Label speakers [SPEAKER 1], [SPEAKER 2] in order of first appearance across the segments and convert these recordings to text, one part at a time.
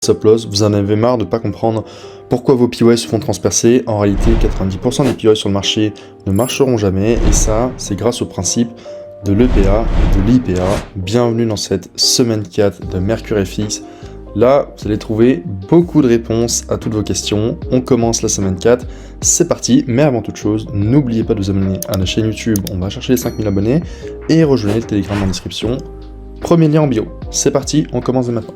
[SPEAKER 1] Stop loss, vous en avez marre de ne pas comprendre pourquoi vos POS se font transpercer. En réalité, 90% des POS sur le marché ne marcheront jamais, et ça, c'est grâce au principe de l'EPA et de l'IPA. Bienvenue dans cette semaine 4 de Mercure FX. Là, vous allez trouver beaucoup de réponses à toutes vos questions. On commence la semaine 4, c'est parti. Mais avant toute chose, n'oubliez pas de vous abonner à la chaîne YouTube, on va chercher les 5000 abonnés, et rejoignez le Telegram en description. Premier lien en bio. C'est parti, on commence dès maintenant.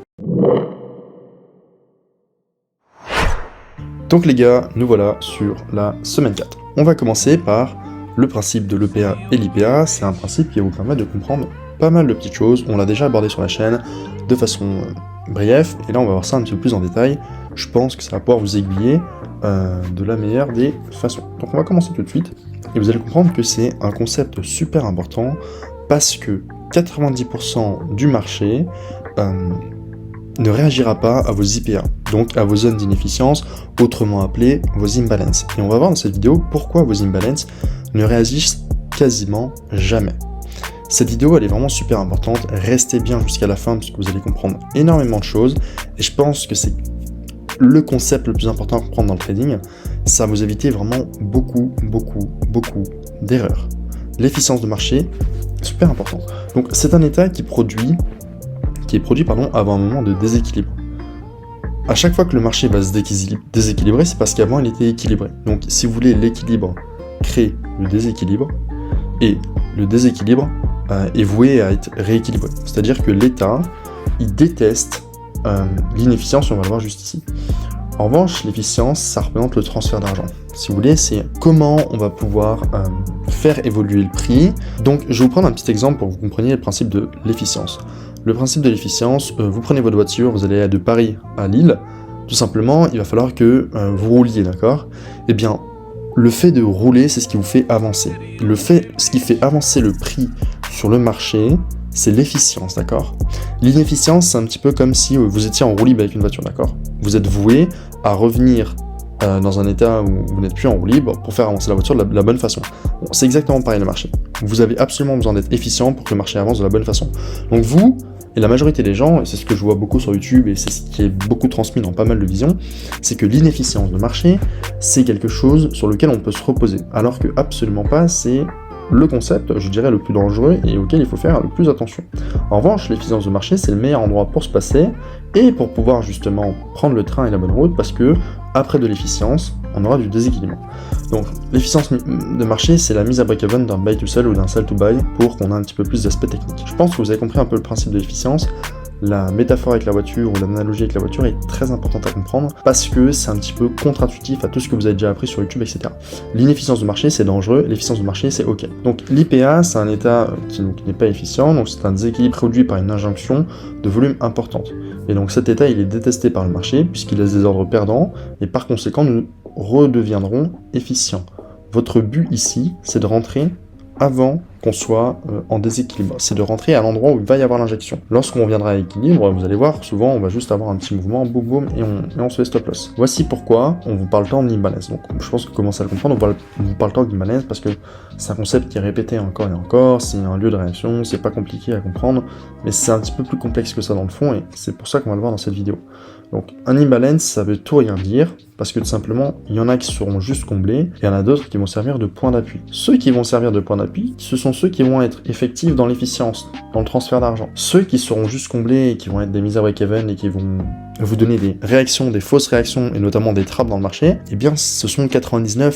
[SPEAKER 1] Donc les gars, nous voilà sur la semaine 4. On va commencer par le principe de l'EPA et l'IPA. C'est un principe qui va vous permettre de comprendre pas mal de petites choses. On l'a déjà abordé sur la chaîne de façon brève, et là on va voir ça un petit peu plus en détail. Je pense que ça va pouvoir vous aiguiller de la meilleure des façons. Donc on va commencer tout de suite, et vous allez comprendre que c'est un concept super important, parce que 90% du marché ne réagira pas à vos IPA, donc à vos zones d'inefficience, autrement appelées vos imbalances. Et on va voir dans cette vidéo pourquoi vos imbalances ne réagissent quasiment jamais. Cette vidéo, elle est vraiment super importante, restez bien jusqu'à la fin parce que vous allez comprendre énormément de choses, et je pense que c'est le concept le plus important à comprendre dans le trading. Ça va vous éviter vraiment beaucoup d'erreurs. L'efficience de marché, super important. Donc c'est un état qui est produit avant un moment de déséquilibre. À chaque fois que le marché va se déséquilibrer, c'est parce qu'avant il était équilibré. Donc si vous voulez, l'équilibre crée le déséquilibre, et le déséquilibre est voué à être rééquilibré. C'est-à-dire que l'état, il déteste l'inefficience, on va le voir juste ici. En revanche, l'efficience, ça représente le transfert d'argent. Si vous voulez, c'est comment on va pouvoir faire évoluer le prix. Donc je vais vous prendre un petit exemple pour que vous compreniez le principe de l'efficience. Le principe de l'efficience, vous prenez votre voiture, vous allez de Paris à Lille, tout simplement, il va falloir que vous rouliez, d'accord? Eh bien, le fait de rouler, c'est ce qui vous fait avancer. Ce qui fait avancer le prix sur le marché, c'est l'efficience, d'accord? L'inefficience, c'est un petit peu comme si vous étiez en roue libre avec une voiture, d'accord? Vous êtes voué à revenir dans un état où vous n'êtes plus en roue libre pour faire avancer la voiture de la bonne façon. Bon, c'est exactement pareil le marché. Vous avez absolument besoin d'être efficient pour que le marché avance de la bonne façon. Donc vous, et la majorité des gens, et c'est ce que je vois beaucoup sur YouTube, et c'est ce qui est beaucoup transmis dans pas mal de visions, c'est que l'inefficience de marché, c'est quelque chose sur lequel on peut se reposer. Alors que absolument pas, c'est le concept, je dirais, le plus dangereux et auquel il faut faire le plus attention. En revanche, l'efficience de marché, c'est le meilleur endroit pour se passer et pour pouvoir justement prendre le train et la bonne route, parce que après de l'efficience, on aura du déséquilibre. Donc l'efficience de marché, c'est la mise à break-even d'un buy to sell ou d'un sell to buy pour qu'on ait un petit peu plus d'aspect technique. Je pense que vous avez compris un peu le principe de l'efficience. La métaphore avec la voiture ou l'analogie avec la voiture est très importante à comprendre, parce que c'est un petit peu contre-intuitif à tout ce que vous avez déjà appris sur YouTube, etc. L'inefficience de marché, c'est dangereux, l'efficience de marché, c'est ok. Donc l'IPA, c'est un état qui n'est pas efficient, donc c'est un déséquilibre produit par une injonction de volume importante. Et donc cet état, il est détesté par le marché, puisqu'il laisse des ordres perdants, et par conséquent, nous redeviendrons efficients. Votre but ici, c'est de rentrer avant qu'on soit en déséquilibre. C'est de rentrer à l'endroit où il va y avoir l'injection. Lorsqu'on reviendra à l'équilibre, vous allez voir, souvent on va juste avoir un petit mouvement, boum boum, et on se fait stop loss. Voici pourquoi on vous parle tant d'imbalance. Donc je pense que vous commencez à le comprendre, on vous parle tant d'imbalance parce que c'est un concept qui est répété encore et encore, c'est un lieu de réaction, c'est pas compliqué à comprendre, mais c'est un petit peu plus complexe que ça dans le fond, et c'est pour ça qu'on va le voir dans cette vidéo. Donc un imbalance, ça veut tout rien dire, parce que tout simplement, il y en a qui seront juste comblés, et il y en a d'autres qui vont servir de point d'appui. Ceux qui vont servir de point d'appui, ce sont ceux qui vont être effectifs dans l'efficience, dans le transfert d'argent. Ceux qui seront juste comblés et qui vont être des mises à break-even et qui vont vous donner des réactions, des fausses réactions, et notamment des trappes dans le marché, eh bien ce sont 90 à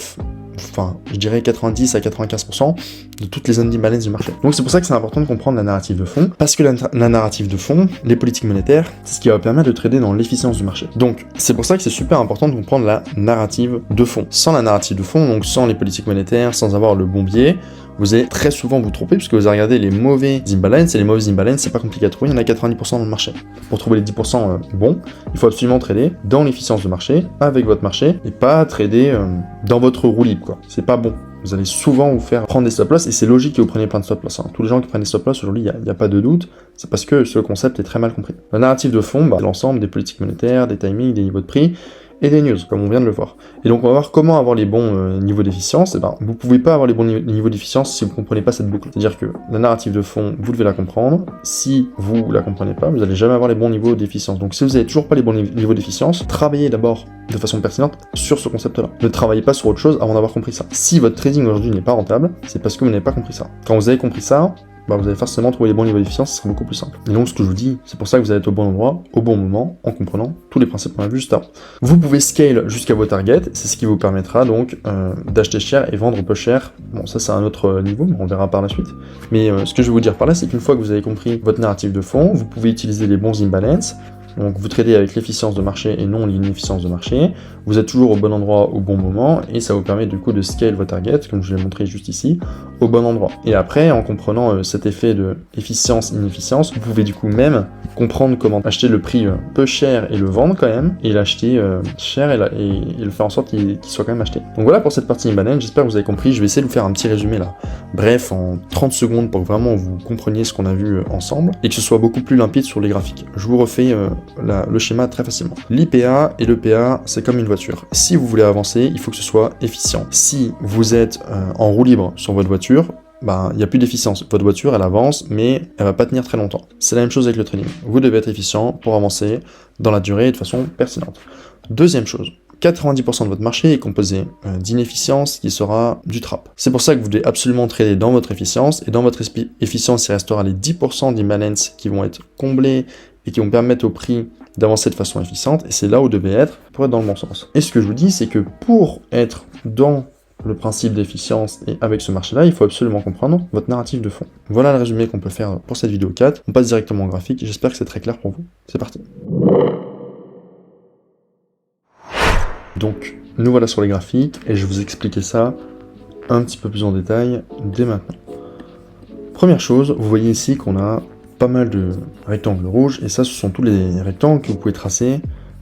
[SPEAKER 1] 95% de toutes les zones d'imbalance du marché. Donc c'est pour ça que c'est important de comprendre la narrative de fond, parce que la narrative de fond, les politiques monétaires, c'est ce qui va permettre de trader dans l'efficience du marché. Donc c'est pour ça que c'est super important de comprendre la narrative de fond. Sans la narrative de fond, donc sans les politiques monétaires, sans avoir le bon biais, vous allez très souvent vous tromper, puisque vous allez regarder les mauvais imbalances, et les mauvais imbalances, c'est pas compliqué à trouver, il y en a 90% dans le marché. Pour trouver les 10% bons, il faut absolument trader dans l'efficience de marché, avec votre marché, et pas trader dans votre roue libre, quoi. C'est pas bon. Vous allez souvent vous faire prendre des stop loss, et c'est logique que vous preniez plein de stop loss. Hein. Tous les gens qui prennent des stop loss aujourd'hui, il n'y a pas de doute, c'est parce que ce concept est très mal compris. La narrative de fond, c'est l'ensemble des politiques monétaires, des timings, des niveaux de prix, et des news, comme on vient de le voir. Et donc on va voir comment avoir les bons niveaux d'efficience. Et ben, vous pouvez pas avoir les bons niveaux d'efficience si vous comprenez pas cette boucle. C'est-à-dire que la narrative de fond, vous devez la comprendre. Si vous la comprenez pas, vous n'allez jamais avoir les bons niveaux d'efficience. Donc si vous n'avez toujours pas les bons niveaux d'efficience, travaillez d'abord de façon pertinente sur ce concept-là. Ne travaillez pas sur autre chose avant d'avoir compris ça. Si votre trading aujourd'hui n'est pas rentable, c'est parce que vous n'avez pas compris ça. Quand vous avez compris ça, bah vous allez forcément trouver les bons niveaux d'efficience, ce sera beaucoup plus simple. Et donc ce que je vous dis, c'est pour ça que vous allez être au bon endroit, au bon moment, en comprenant tous les principes qu'on a vus juste avant. Vous pouvez scale jusqu'à vos targets, c'est ce qui vous permettra donc d'acheter cher et vendre peu cher. Bon, ça c'est un autre niveau, mais on verra par la suite. Mais ce que je vais vous dire par là, c'est qu'une fois que vous avez compris votre narrative de fond, vous pouvez utiliser les bons imbalance. Donc vous tradez avec l'efficience de marché et non l'inefficience de marché, vous êtes toujours au bon endroit au bon moment, et ça vous permet du coup de scale vos targets, comme je l'ai montré juste ici, au bon endroit. Et après, en comprenant cet effet de efficience-inefficience, vous pouvez du coup même comprendre comment acheter le prix peu cher et le vendre quand même, et l'acheter cher et le faire en sorte qu'il soit quand même acheté. Donc voilà pour cette partie imbalance, j'espère que vous avez compris, je vais essayer de vous faire un petit résumé là, bref, en 30 secondes pour que vraiment vous compreniez ce qu'on a vu ensemble, et que ce soit beaucoup plus limpide sur les graphiques. Je vous refais le schéma très facilement. L'IPA et l'EPA, c'est comme une voiture. Si vous voulez avancer, il faut que ce soit efficient. Si vous êtes en roue libre sur votre voiture, il n'y a plus d'efficience. Votre voiture, elle avance, mais elle va pas tenir très longtemps. C'est la même chose avec le trading. Vous devez être efficient pour avancer dans la durée et de façon pertinente. Deuxième chose, 90% de votre marché est composé d'inefficience qui sera du trap. C'est pour ça que vous devez absolument trader dans votre efficience, et dans votre efficience, il restera les 10% d'imbalance qui vont être comblés et qui vont permettre au prix d'avancer de façon efficiente, et c'est là où vous devez être pour être dans le bon sens. Et ce que je vous dis, c'est que pour être dans le principe d'efficience et avec ce marché-là, il faut absolument comprendre votre narrative de fond. Voilà le résumé qu'on peut faire pour cette vidéo 4. On passe directement au graphique, j'espère que c'est très clair pour vous. C'est parti. Donc, nous voilà sur les graphiques, et je vais vous expliquer ça un petit peu plus en détail dès maintenant. Première chose, vous voyez ici qu'on a pas mal de rectangles rouges, et ça ce sont tous les rectangles que vous pouvez tracer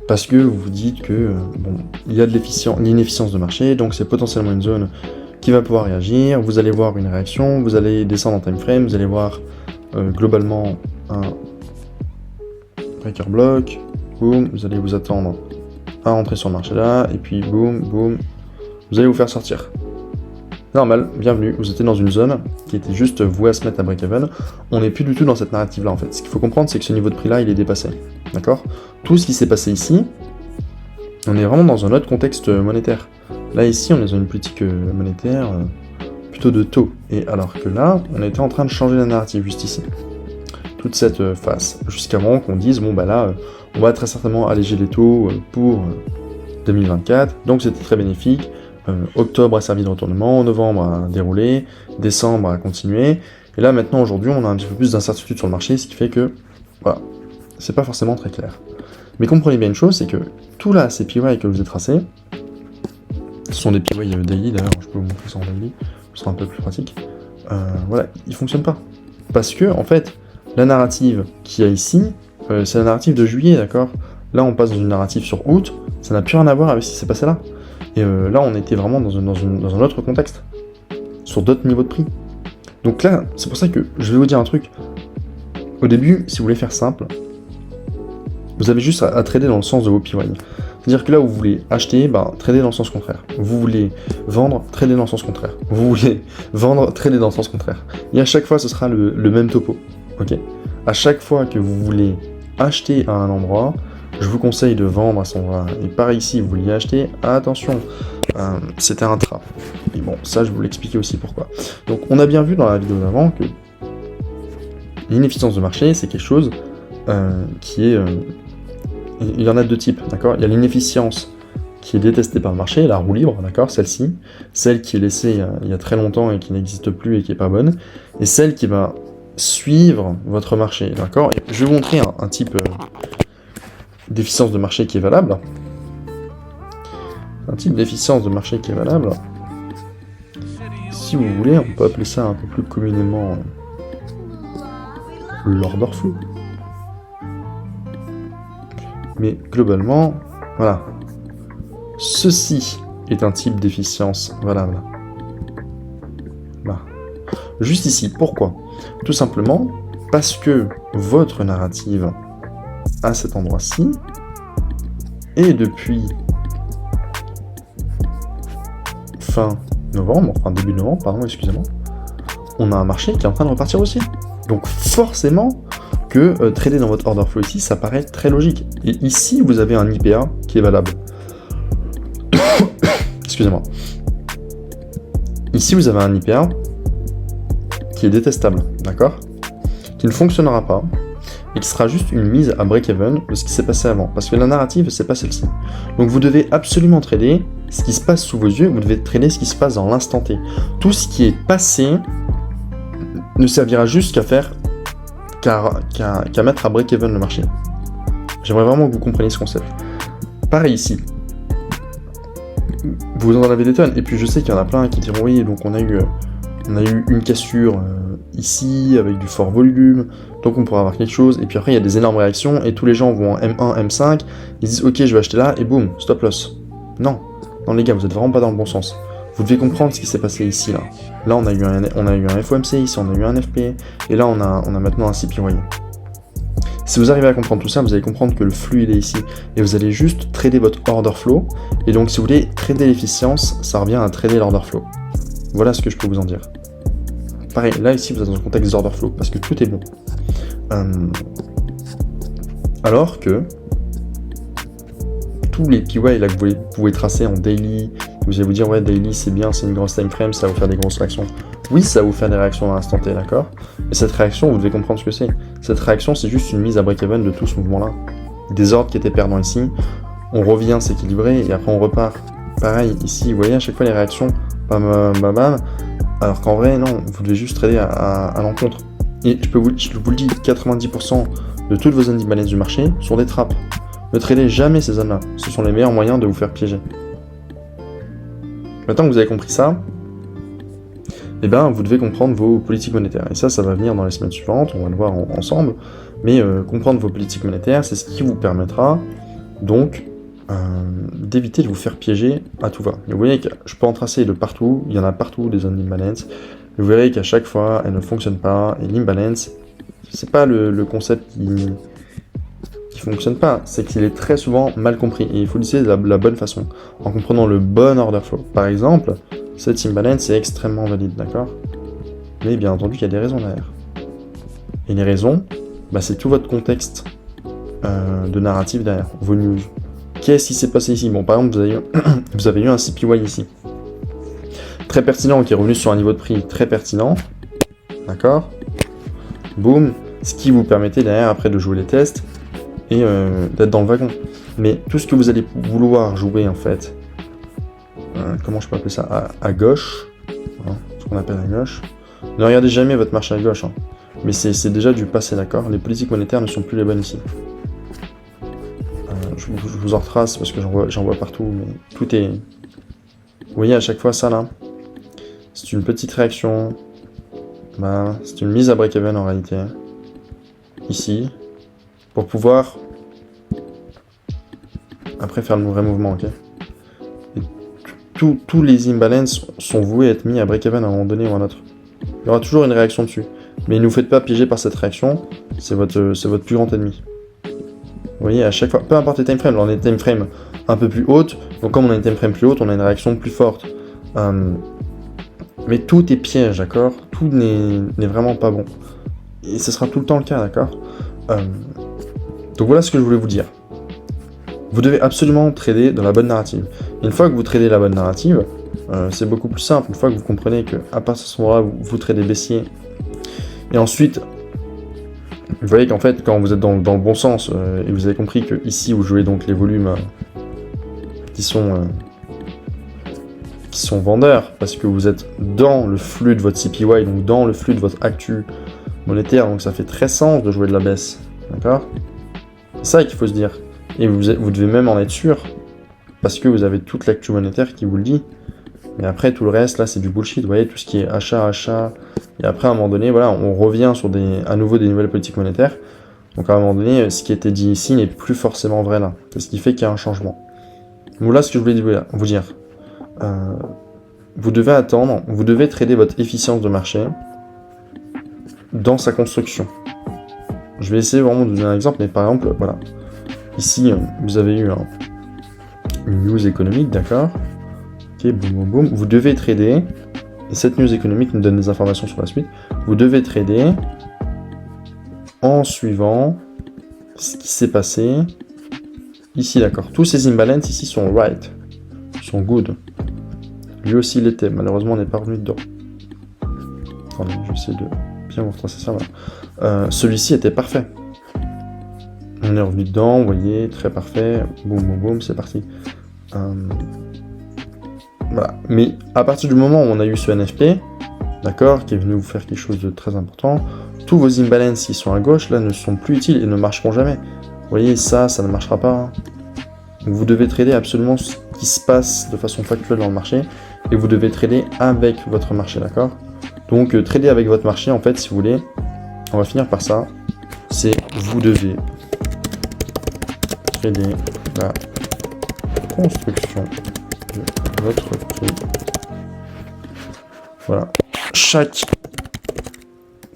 [SPEAKER 1] parce que vous vous dites que il y a de l'inefficience de marché, donc c'est potentiellement une zone qui va pouvoir réagir, vous allez voir une réaction, vous allez descendre en time frame, vous allez voir globalement un breaker block, boum, vous allez vous attendre à rentrer sur le marché là, et puis boum, boum, vous allez vous faire sortir. Normal, bienvenue, vous étiez dans une zone qui était juste vouée à se mettre à break-even. On n'est plus du tout dans cette narrative-là en fait. Ce qu'il faut comprendre, c'est que ce niveau de prix-là, il est dépassé. D'accord ? Tout ce qui s'est passé ici, on est vraiment dans un autre contexte monétaire. Là, ici, on est dans une politique monétaire plutôt de taux. Et alors que là, on était en train de changer la narrative juste ici. Toute cette phase. Jusqu'avant qu'on dise, bon bah là, on va très certainement alléger les taux pour 2024. Donc c'était très bénéfique. Octobre a servi de retournement, novembre a déroulé, décembre a continué, et là maintenant aujourd'hui on a un petit peu plus d'incertitude sur le marché, ce qui fait que, voilà, c'est pas forcément très clair. Mais comprenez bien une chose, c'est que tout là, ces PY que je vous ai tracés, ce sont des PY daily, d'ailleurs je peux vous montrer ça en daily, ce sera un peu plus pratique, voilà, ils fonctionnent pas. Parce que, en fait, la narrative qu'il y a ici, c'est la narrative de juillet, d'accord ? Là on passe dans une narrative sur août, ça n'a plus rien à voir avec ce qui s'est passé là. Et là, on était vraiment dans un autre contexte, sur d'autres niveaux de prix. Donc là, c'est pour ça que je vais vous dire un truc. Au début, si vous voulez faire simple, vous avez juste à trader dans le sens de vos PY. C'est-à-dire que là où vous voulez acheter, trader dans le sens contraire. Vous voulez vendre, trader dans le sens contraire. Vous voulez vendre, trader dans le sens contraire. Et à chaque fois, ce sera le même topo. Ok ? À chaque fois que vous voulez acheter à un endroit, je vous conseille de vendre à son endroit. Et pareil ici, vous vouliez acheter, attention, c'était un trap. Et bon, ça je vais vous l'expliquer aussi pourquoi. Donc on a bien vu dans la vidéo d'avant que l'inefficience de marché, c'est quelque chose qui est... il y en a deux types, d'accord ? Il y a l'inefficience qui est détestée par le marché, la roue libre, d'accord ? Celle-ci, celle qui est laissée il y a très longtemps et qui n'existe plus et qui est pas bonne, et celle qui va suivre votre marché, d'accord ? Je vais vous montrer un type... d'efficience de marché qui est valable. Un type d'efficience de marché qui est valable. Si vous voulez, on peut appeler ça un peu plus communément l'order flow. Mais globalement, voilà. Ceci est un type d'efficience valable. Là. Juste ici, pourquoi ? Tout simplement parce que votre narrative à cet endroit-ci, et depuis fin novembre, enfin début novembre, pardon, excusez-moi, on a un marché qui est en train de repartir aussi. Donc forcément que trader dans votre order flow ici, ça paraît très logique. Et ici, vous avez un IPA qui est valable. Excusez-moi. Ici, vous avez un IPA qui est détestable, d'accord? Qui ne fonctionnera pas et qui sera juste une mise à break-even de ce qui s'est passé avant. Parce que la narrative, c'est pas celle-ci. Donc vous devez absolument trader ce qui se passe sous vos yeux, vous devez trader ce qui se passe dans l'instant T. Tout ce qui est passé ne servira juste qu'à mettre à break-even le marché. J'aimerais vraiment que vous compreniez ce concept. Pareil ici. Vous en avez des tonnes. Et puis je sais qu'il y en a plein qui diront oui, donc on a eu une cassure ici avec du fort volume, donc on pourra avoir quelque chose. Et puis après il y a des énormes réactions et tous les gens vont en M1, M5, ils disent ok je vais acheter là et boum, stop loss. Non, non les gars, vous êtes vraiment pas dans le bon sens. Vous devez comprendre ce qui s'est passé ici là. Là on a eu un FOMC, ici on a eu un FP, et là on a maintenant un CPY. Si vous arrivez à comprendre tout ça, vous allez comprendre que le flux il est ici, et vous allez juste trader votre order flow, et donc si vous voulez trader l'efficience, ça revient à trader l'order flow. Voilà ce que je peux vous en dire. Pareil, là ici vous êtes dans un contexte d'order flow, parce que tout est bon. Alors que tous les PY là que vous pouvez tracer en daily, vous allez vous dire ouais daily c'est bien, c'est une grosse time frame, ça va vous faire des grosses réactions. Oui, ça va vous faire des réactions à l'instant T, d'accord? Mais cette réaction, vous devez comprendre ce que c'est. Cette réaction, c'est juste une mise à break-even de tout ce mouvement-là. Des ordres qui étaient perdants ici, on revient s'équilibrer et après on repart. Pareil, ici, vous voyez à chaque fois les réactions, bam, bam, bam, alors qu'en vrai, non, vous devez juste trader à l'encontre. Et je vous le dis, 90% de toutes vos zones d'imbalance du marché sont des trappes. Ne tradez jamais ces zones-là, ce sont les meilleurs moyens de vous faire piéger. Maintenant que vous avez compris ça, eh ben, vous devez comprendre vos politiques monétaires. Et ça va venir dans les semaines suivantes, on va le voir ensemble. Mais comprendre vos politiques monétaires, c'est ce qui vous permettra donc d'éviter de vous faire piéger à tout va. Et vous voyez que je peux en tracer de partout, il y en a partout des zones d'imbalance. Vous verrez qu'à chaque fois, elles ne fonctionnent pas. Et l'imbalance, c'est pas le concept qui fonctionne pas, c'est qu'il est très souvent mal compris. Et il faut l'utiliser de la bonne façon, en comprenant le bon order flow. Par exemple, cette imbalance est extrêmement valide, d'accord? Mais bien entendu, il y a des raisons derrière. Et les raisons, bah, c'est tout votre contexte de narrative derrière, vos news. Qu'est-ce qui s'est passé ici? Bon, par exemple, vous avez eu un CPY ici. Très pertinent, qui est revenu sur un niveau de prix très pertinent. D'accord? Boum. Ce qui vous permettait derrière, après, de jouer les tests et d'être dans le wagon. Mais tout ce que vous allez vouloir jouer, en fait, comment je peux appeler ça, à gauche, hein, ce qu'on appelle à gauche. Ne regardez jamais votre marché à gauche, hein. Mais c'est déjà du passé, d'accord? Les politiques monétaires ne sont plus les bonnes ici. Je vous en retrace parce que j'en vois partout, mais tout est... Vous voyez à chaque fois ça là, c'est une petite réaction, bah, c'est une mise à break-even en réalité, ici, pour pouvoir après faire le vrai mouvement, ok? Tous les imbalances sont voués à être mis à break-even à un moment donné ou à un autre. Il y aura toujours une réaction dessus. Mais ne vous faites pas piéger par cette réaction, c'est votre plus grand ennemi. Vous voyez, à chaque fois, peu importe les time frames, là on a une time frame un peu plus haute, donc comme on a une time frame plus haute, on a une réaction plus forte. Mais tout est piège, d'accord? Tout n'est vraiment pas bon. Et ce sera tout le temps le cas, d'accord? Donc voilà ce que je voulais vous dire. Vous devez absolument trader dans la bonne narrative. Une fois que vous tradez la bonne narrative, c'est beaucoup plus simple. Une fois que vous comprenez qu'à partir de ce moment-là, vous tradez baissier. Et ensuite, vous voyez qu'en fait, quand vous êtes dans le bon sens, et vous avez compris que ici vous jouez donc les volumes qui sont vendeurs, parce que vous êtes dans le flux de votre CPY, donc dans le flux de votre actu monétaire, donc ça fait très sens de jouer de la baisse. D'accord? C'est ça qu'il faut se dire. Et vous devez même en être sûr, parce que vous avez toute l'actu monétaire qui vous le dit. Mais après, tout le reste, là, c'est du bullshit. Vous voyez, tout ce qui est achat. Et après, à un moment donné, voilà, on revient sur à nouveau des nouvelles politiques monétaires. Donc, à un moment donné, ce qui était dit ici n'est plus forcément vrai là. C'est ce qui fait qu'il y a un changement. Donc là, ce que je voulais vous dire. Vous devez attendre, vous devez trader votre efficience de marché dans sa construction. Je vais essayer vraiment de vous donner un exemple, mais par exemple, voilà. Ici, vous avez eu une news économique, d'accord? Ok, boum, boum, boum. Vous devez trader. Et cette news économique nous donne des informations sur la suite. Vous devez trader en suivant ce qui s'est passé ici, d'accord. Tous ces imbalances ici sont right, sont good. Lui aussi l'était, malheureusement on n'est pas revenu dedans. Attendez, je vais essayer de bien vous retracer ça. Voilà. Celui-ci était parfait. On est revenu dedans, vous voyez, très parfait. Boum, boum, boum, c'est parti. Voilà. Mais à partir du moment où on a eu ce NFP, d'accord, qui est venu vous faire quelque chose de très important, tous vos imbalances qui sont à gauche, là, ne sont plus utiles et ne marcheront jamais. Vous voyez, ça ne marchera pas. Hein. Donc vous devez trader absolument ce qui se passe de façon factuelle dans le marché, et vous devez trader avec votre marché, d'accord? Donc trader avec votre marché, en fait, si vous voulez, on va finir par ça, c'est vous devez trader la construction de votre prix. Voilà.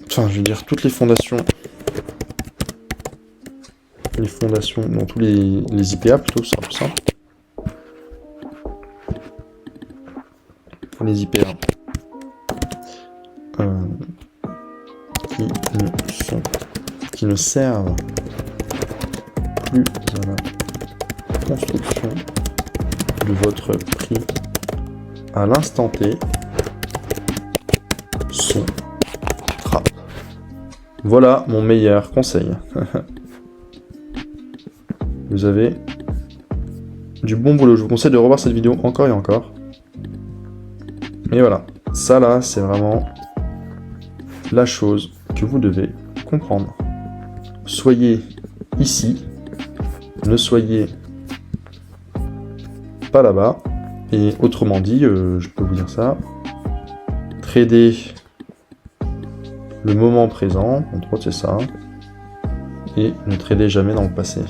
[SPEAKER 1] Enfin, je veux dire, toutes les fondations dans tous les IPA, plutôt, c'est un peu simple. Les IPA qui ne servent plus à la construction de votre prix à l'instant T sont crap. Voilà mon meilleur conseil. Vous avez du bon boulot. Je vous conseille de revoir cette vidéo encore et encore. Mais voilà, ça là, c'est vraiment la chose que vous devez comprendre. Soyez ici, ne soyez pas là-bas. Et autrement dit, je peux vous dire ça, tradez le moment présent, entre autres c'est ça, et ne tradez jamais dans le passé.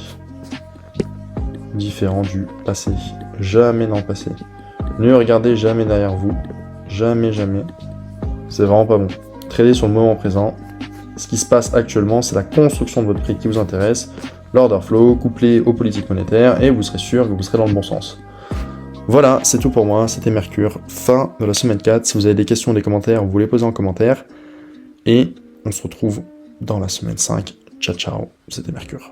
[SPEAKER 1] Différent du passé. Jamais dans le passé. Ne regardez jamais derrière vous. Jamais, jamais. C'est vraiment pas bon. Tradez sur le moment présent. Ce qui se passe actuellement, c'est la construction de votre prix qui vous intéresse, l'order flow, couplé aux politiques monétaires, et vous serez sûr que vous serez dans le bon sens. Voilà, c'est tout pour moi. C'était Mercure. Fin de la semaine 4. Si vous avez des questions ou des commentaires, vous les posez en commentaire. Et on se retrouve dans la semaine 5. Ciao, ciao. C'était Mercure.